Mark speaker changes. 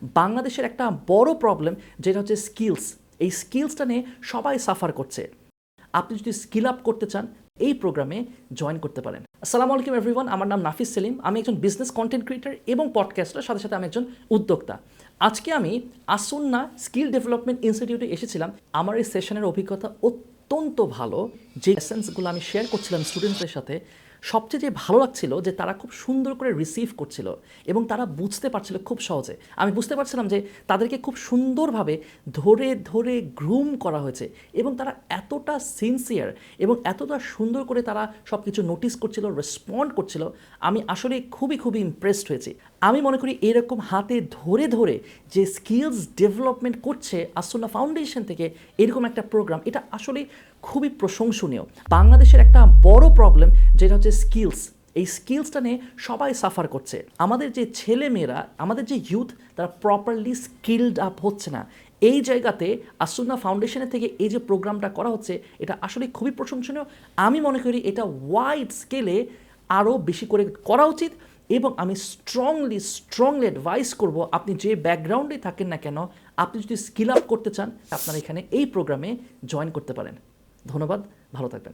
Speaker 1: বাংলাদেশের একটা বড় প্রবলেম যেটা হচ্ছে স্কিলস। এই স্কিলসটা নিয়ে সবাই সাফার করছে। আপনি যদি স্কিল আপ করতে চান এই প্রোগ্রামে জয়েন করতে পারেন। আসসালামু আলাইকুম এভরিওয়ান, আমার নাম নাফিস সেলিম। আমি একজন বিজনেস কন্টেন্ট ক্রিয়েটর এবং পডকাস্টার, সাথে সাথে আমি একজন উদ্যোক্তা। আজকে আমি আসুন্না স্কিল ডেভেলপমেন্ট ইনস্টিটিউটে এসেছিলাম। আমার এই সেশনের অভিজ্ঞতা অত্যন্ত ভালো। যে এসেন্সগুলো আমি শেয়ার করছিলাম স্টুডেন্টসদের সাথে, সবচেয়ে যে ভালো লাগছিল যে তারা খুব সুন্দর করে রিসিভ করছিল এবং তারা বুঝতে পারছিল খুব সহজে। আমি বুঝতে পারছিলাম যে তাদেরকে খুব সুন্দরভাবে ধরে ধরে গ্রুম করা হয়েছে এবং তারা এতটা সিনসিয়ার এবং এতটা সুন্দর করে তারা সব কিছু নোটিস করছিল, রেসপন্ড করছিল। আমি আসলে খুবই ইমপ্রেসড হয়েছি। আমি মনে করি এরকম হাতে ধরে ধরে যে স্কিলস ডেভেলপমেন্ট করছে আসুন্না ফাউন্ডেশন থেকে এরকম একটা প্রোগ্রাম, এটা আসলে খুবই প্রশংসনীয়। বাংলাদেশের একটা বড় প্রবলেম যেটা হচ্ছে স্কিলস। এই স্কিলসটা নিয়ে সবাই সাফার করছে। আমাদের যে ছেলে মেয়েরা, আমাদের যে ইউথ, তারা প্রপারলি স্কিলড আপ হচ্ছে না। এই জায়গাতে আসুন্না ফাউন্ডেশনের থেকে এই যে প্রোগ্রামটা করা হচ্ছে, এটা আসলে খুবই প্রশংসনীয়। আমি মনে করি এটা ওয়াইড স্কেলে আরও বেশি করে করা উচিত এবং আমি স্ট্রংলি অ্যাডভাইস করব, আপনি যে ব্যাকগ্রাউন্ডে থাকেন না কেন, আপনি যদি স্কিল আপ করতে চান, আপনারা এখানে এই প্রোগ্রামে জয়েন করতে পারেন। ধন্যবাদ, ভালো থাকবেন।